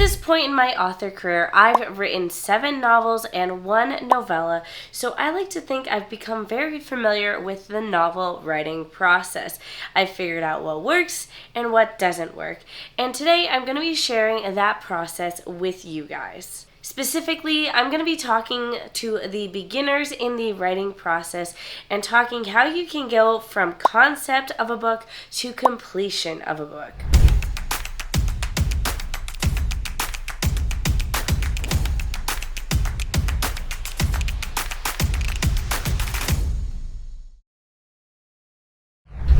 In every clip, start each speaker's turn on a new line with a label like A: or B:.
A: this point in my author career, I've written 7 novels and 1 novella, so I like to think I've become very familiar with the novel writing process. I've figured out what works and what doesn't work, and today I'm going to be sharing that process with you guys. Specifically, I'm going to be talking to the beginners in the writing process and talking how you can go from concept of a book to completion of a book.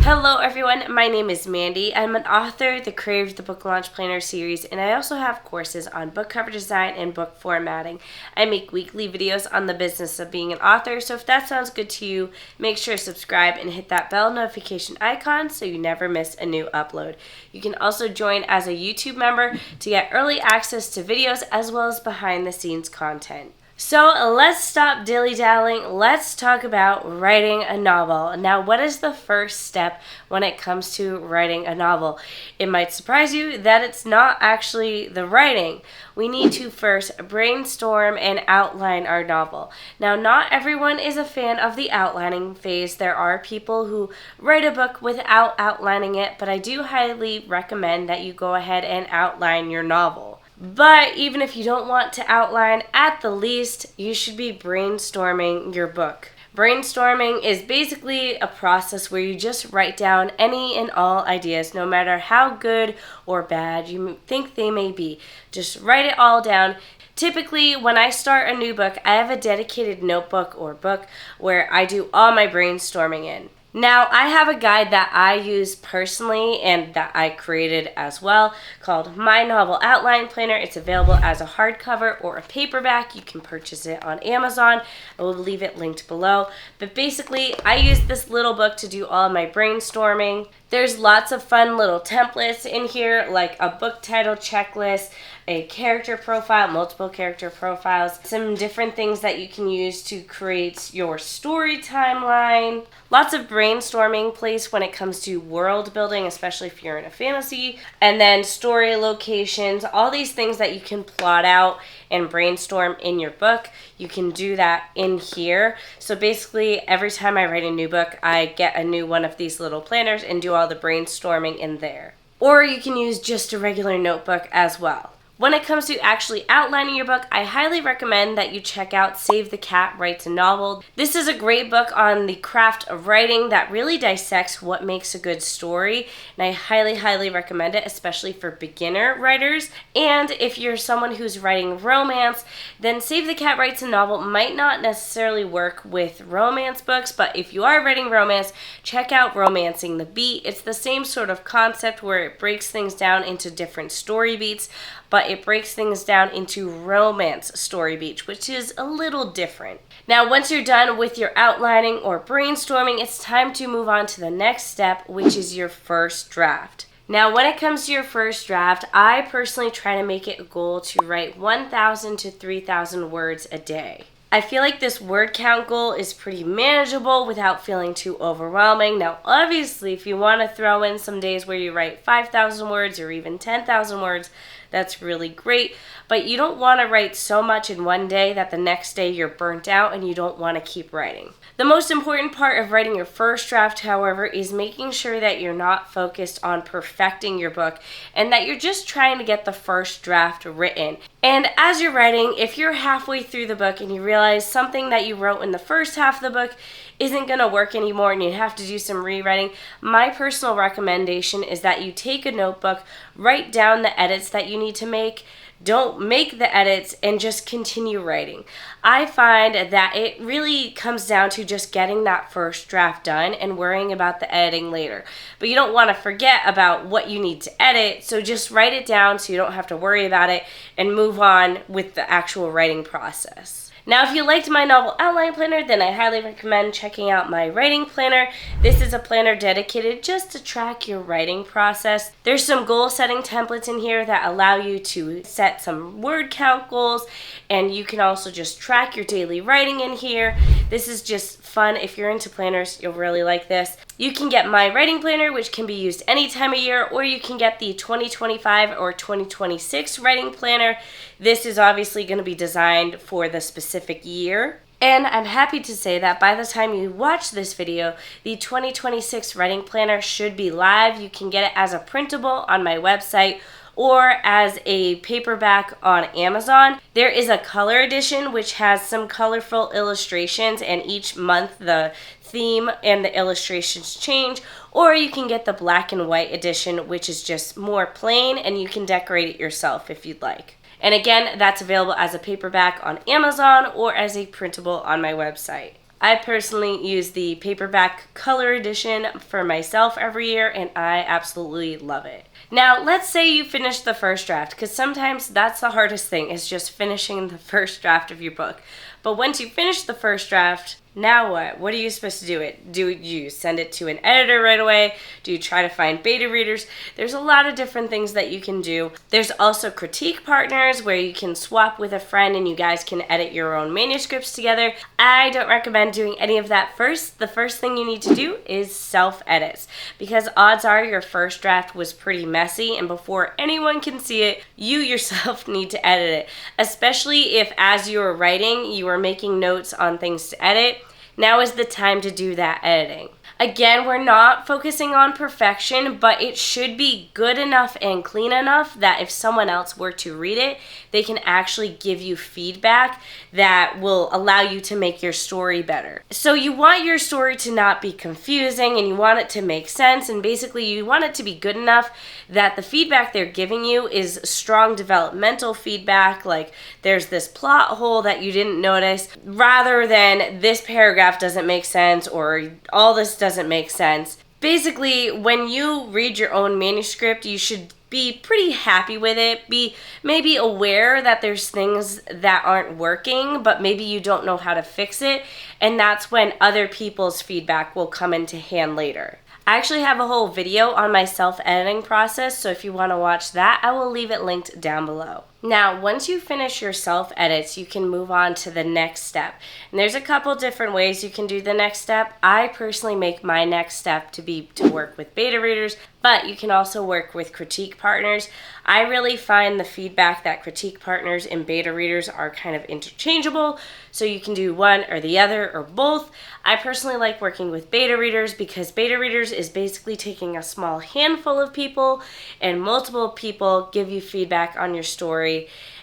A: Hello everyone, my name is Mandy. I'm an author, the creator of the Book Launch Planner series, and I also have courses on book cover design and book formatting. I make weekly videos on the business of being an author, so if that sounds good to you, make sure to subscribe and hit that bell notification icon so you never miss a new upload. You can also join as a YouTube member to get early access to videos as well as behind the scenes content. So let's stop dilly-dallying. Let's talk about writing a novel. Now, what is the first step when it comes to writing a novel? It might surprise you that it's not actually the writing. We need to first brainstorm and outline our novel. Now, not everyone is a fan of the outlining phase. There are people who write a book without outlining it, but I do highly recommend that you go ahead and outline your novel. But even if you don't want to outline, at the least, you should be brainstorming your book. Brainstorming is basically a process where you just write down any and all ideas, no matter how good or bad you think they may be. Just write it all down. Typically, when I start a new book, I have a dedicated notebook or book where I do all my brainstorming in. Now, I have a guide that I use personally and that I created as well called My Novel Outline Planner. It's available as a hardcover or a paperback. You can purchase it on Amazon. I will leave it linked below. But basically, I use this little book to do all my brainstorming. There's lots of fun little templates in here, like a book title checklist, a character profile, multiple character profiles, some different things that you can use to create your story timeline. Lots of brainstorming place when it comes to world building, especially if you're in a fantasy, and then story locations, all these things that you can plot out and brainstorm in your book. You can do that in here. So basically, every time I write a new book, I get a new one of these little planners and do all the brainstorming in there. Or you can use just a regular notebook as well. When it comes to actually outlining your book, I highly recommend that you check out Save the Cat Writes a Novel. This is a great book on the craft of writing that really dissects what makes a good story, and I highly recommend it, especially for beginner writers. And if you're someone who's writing romance, then Save the Cat Writes a Novel might not necessarily work with romance books, but if you are writing romance, check out Romancing the Beat. It's the same sort of concept where it breaks things down into different story beats, but it breaks things down into romance story beats, which is a little different. Now, once you're done with your outlining or brainstorming, it's time to move on to the next step, which is your first draft. Now, when it comes to your first draft, I personally try to make it a goal to write 1,000 to 3,000 words a day. I feel like this word count goal is pretty manageable without feeling too overwhelming. Now, obviously, if you want to throw in some days where you write 5,000 words or even 10,000 words, that's really great, but you don't want to write so much in one day that the next day you're burnt out and you don't want to keep writing. The most important part of writing your first draft, however, is making sure that you're not focused on perfecting your book and that you're just trying to get the first draft written. And as you're writing, if you're halfway through the book and you realize something that you wrote in the first half of the book isn't going to work anymore and you have to do some rewriting, my personal recommendation is that you take a notebook, write down the edits that you need to make. Don't make the edits and just continue writing. I find that it really comes down to just getting that first draft done and worrying about the editing later. But you don't want to forget about what you need to edit, so just write it down so you don't have to worry about it and move on with the actual writing process. Now, if you liked my novel outline planner, then I highly recommend checking out my writing planner. This is a planner dedicated just to track your writing process. There's some goal setting templates in here that allow you to set some word count goals, and you can also just track your daily writing in here. This is just fun. If you're into planners, you'll really like this. You can get my writing planner, which can be used any time of year, or you can get the 2025 or 2026 writing planner. This is obviously going to be designed for the specific year. And I'm happy to say that by the time you watch this video, the 2026 writing planner should be live. You can get it as a printable on my website or as a paperback on Amazon. There is a color edition which has some colorful illustrations, and each month the theme and the illustrations change, or you can get the black and white edition, which is just more plain, and you can decorate it yourself if you'd like. And again, that's available as a paperback on Amazon or as a printable on my website. I personally use the paperback color edition for myself every year, and I absolutely love it. Now, let's say you finish the first draft, because sometimes that's the hardest thing, is just finishing the first draft of your book. But once you finish the first draft, now what? What are you supposed to do? Do you send it to an editor right away? Do you try to find beta readers? There's a lot of different things that you can do. There's also critique partners where you can swap with a friend and you guys can edit your own manuscripts together. I don't recommend doing any of that first. The first thing you need to do is self-edits, because odds are your first draft was pretty messy, and before anyone can see it, you yourself need to edit it, especially if as you were writing, you were making notes on things to edit. Now is the time to do that editing. Again, we're not focusing on perfection, but it should be good enough and clean enough that if someone else were to read it, they can actually give you feedback that will allow you to make your story better. So you want your story to not be confusing, and you want it to make sense, and basically you want it to be good enough that the feedback they're giving you is strong developmental feedback, like there's this plot hole that you didn't notice, rather than this paragraph doesn't make sense or all this doesn't make sense. Basically, when you read your own manuscript, you should be pretty happy with it. Be maybe aware that there's things that aren't working, but maybe you don't know how to fix it, and that's when other people's feedback will come into hand later. I actually have a whole video on my self-editing process, so if you want to watch that, I will leave it linked down below. Now, once you finish your self-edits, you can move on to the next step. And there's a couple different ways you can do the next step. I personally make my next step to work with beta readers, but you can also work with critique partners. I really find the feedback that critique partners and beta readers are kind of interchangeable, so you can do one or the other or both. I personally like working with beta readers because beta readers is basically taking a small handful of people and multiple people give you feedback on your story,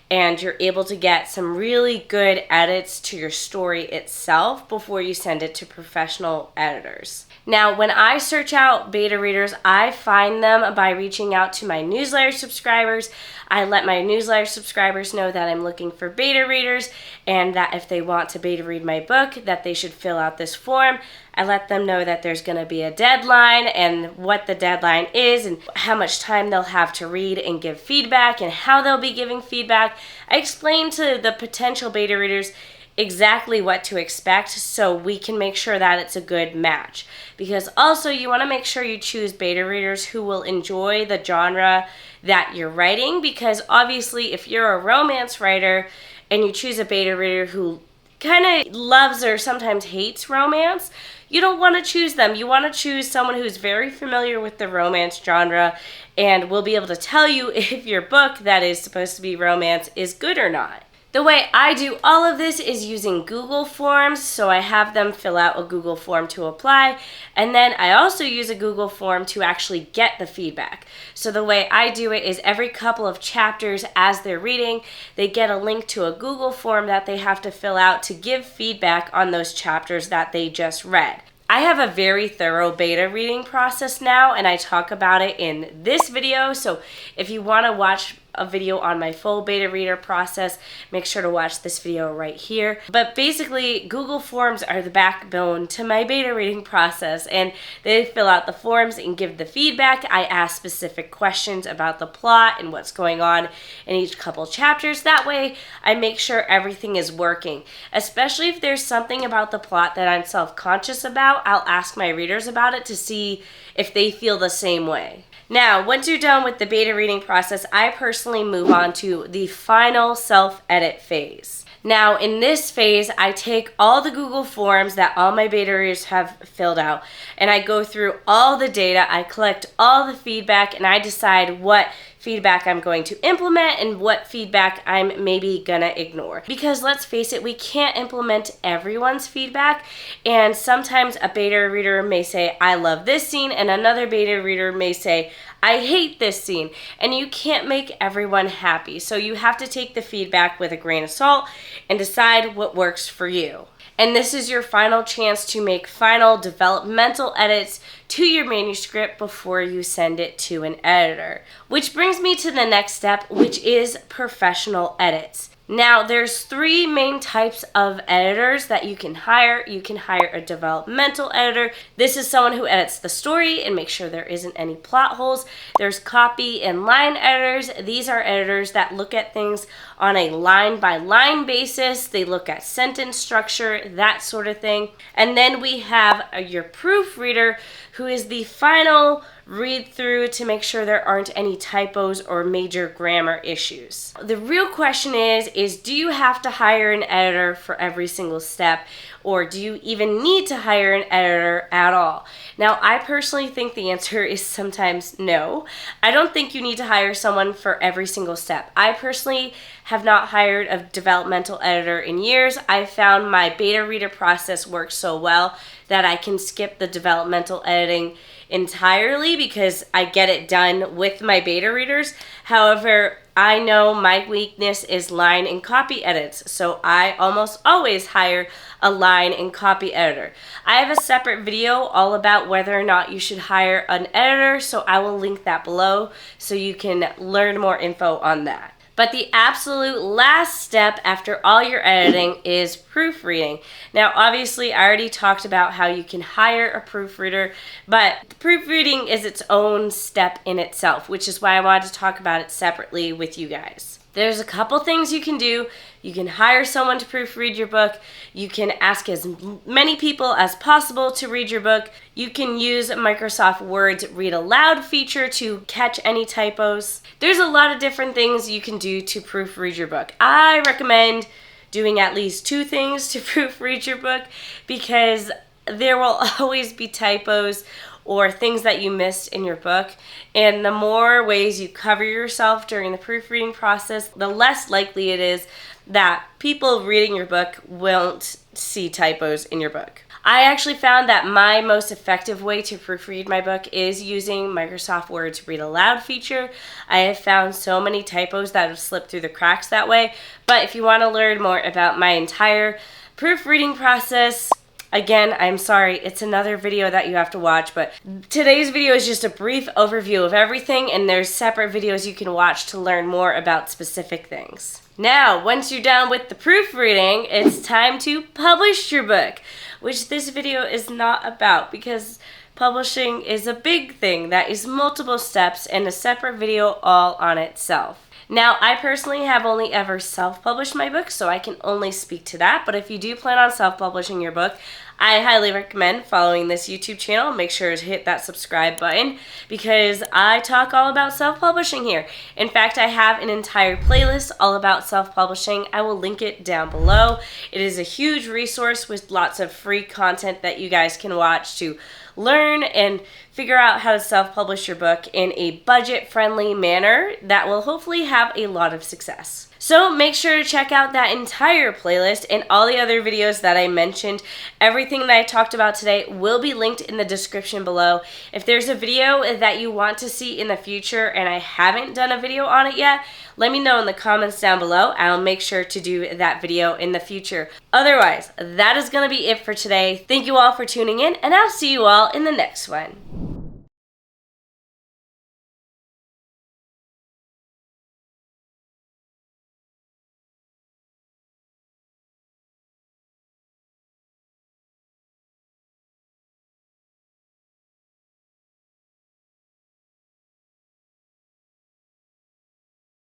A: and you're able to get some really good edits to your story itself before you send it to professional editors. Now, when I search out beta readers, I find them by reaching out to my newsletter subscribers. I let my newsletter subscribers know that I'm looking for beta readers, and that if they want to beta read my book, that they should fill out this form. I let them know that there's going to be a deadline and what the deadline is and how much time they'll have to read and give feedback and how they'll be giving feedback. I explain to the potential beta readers exactly what to expect so we can make sure that it's a good match. Because also you want to make sure you choose beta readers who will enjoy the genre that you're writing, because obviously if you're a romance writer and you choose a beta reader who kind of loves or sometimes hates romance, you don't want to choose them. You want to choose someone who's very familiar with the romance genre and will be able to tell you if your book that is supposed to be romance is good or not. The way I do all of this is using Google Forms, so I have them fill out a Google form to apply, and then I also use a Google form to actually get the feedback. So the way I do it is every couple of chapters as they're reading, they get a link to a Google form that they have to fill out to give feedback on those chapters that they just read. I have a very thorough beta reading process now, and I talk about it in this video, so if you want to watch a video on my full beta reader process, make sure to watch this video right here. But basically, Google Forms are the backbone to my beta reading process, and they fill out the forms and give the feedback. I ask specific questions about the plot and what's going on in each couple chapters. That way, I make sure everything is working. Especially if there's something about the plot that I'm self-conscious about, I'll ask my readers about it to see if they feel the same way. Now, once you're done with the beta reading process, I personally move on to the final self-edit phase. Now, in this phase, I take all the Google Forms that all my beta readers have filled out, and I go through all the data, I collect all the feedback, and I decide what feedback I'm going to implement and what feedback I'm maybe gonna ignore. Because let's face it, we can't implement everyone's feedback, and sometimes a beta reader may say, I love this scene, and another beta reader may say, I hate this scene, and you can't make everyone happy. So you have to take the feedback with a grain of salt and decide what works for you. And this is your final chance to make final developmental edits to your manuscript before you send it to an editor. Which brings me to the next step, which is professional edits. Now, there's 3 main types of editors that you can hire. You can hire a developmental editor. This is someone who edits the story and makes sure there isn't any plot holes. There's copy and line editors. These are editors that look at things on a line-by-line basis. They look at sentence structure, that sort of thing. And then we have your proofreader, who is the final read through to make sure there aren't any typos or major grammar issues. The real question is do you have to hire an editor for every single step, or do you even need to hire an editor at all? Now, I personally think the answer is sometimes no. I don't think you need to hire someone for every single step. I personally have not hired a developmental editor in years. I found my beta reader process works so well that I can skip the developmental editing entirely because I get it done with my beta readers. However, I know my weakness is line and copy edits, so I almost always hire a line and copy editor. I have a separate video all about whether or not you should hire an editor, so I will link that below so you can learn more info on that. But the absolute last step after all your editing is proofreading. Now, obviously, I already talked about how you can hire a proofreader, but proofreading is its own step in itself, which is why I wanted to talk about it separately with you guys. There's a couple things you can do. You can hire someone to proofread your book. You can ask as many people as possible to read your book. You can use Microsoft Word's read aloud feature to catch any typos. There's a lot of different things you can do to proofread your book. I recommend doing at least 2 things to proofread your book because there will always be typos or things that you missed in your book. And the more ways you cover yourself during the proofreading process, the less likely it is that people reading your book won't see typos in your book. I actually found that my most effective way to proofread my book is using Microsoft Word's read aloud feature. I have found so many typos that have slipped through the cracks that way. But if you want to learn more about my entire proofreading process, again, I'm sorry, it's another video that you have to watch, but today's video is just a brief overview of everything, and there's separate videos you can watch to learn more about specific things. Now, once you're done with the proofreading, it's time to publish your book, which this video is not about because publishing is a big thing that is multiple steps and a separate video all on itself. Now, I personally have only ever self-published my book, so I can only speak to that. But if you do plan on self-publishing your book, I highly recommend following this YouTube channel. Make sure to hit that subscribe button because I talk all about self-publishing here. In fact, I have an entire playlist all about self-publishing. I will link it down below. It is a huge resource with lots of free content that you guys can watch to learn and figure out how to self-publish your book in a budget-friendly manner that will hopefully have a lot of success. So make sure to check out that entire playlist and all the other videos that I mentioned. Everything that I talked about today will be linked in the description below. If there's a video that you want to see in the future and I haven't done a video on it yet, let me know in the comments down below. I'll make sure to do that video in the future. Otherwise, that is going to be it for today. Thank you all for tuning in, and I'll see you all in the next one.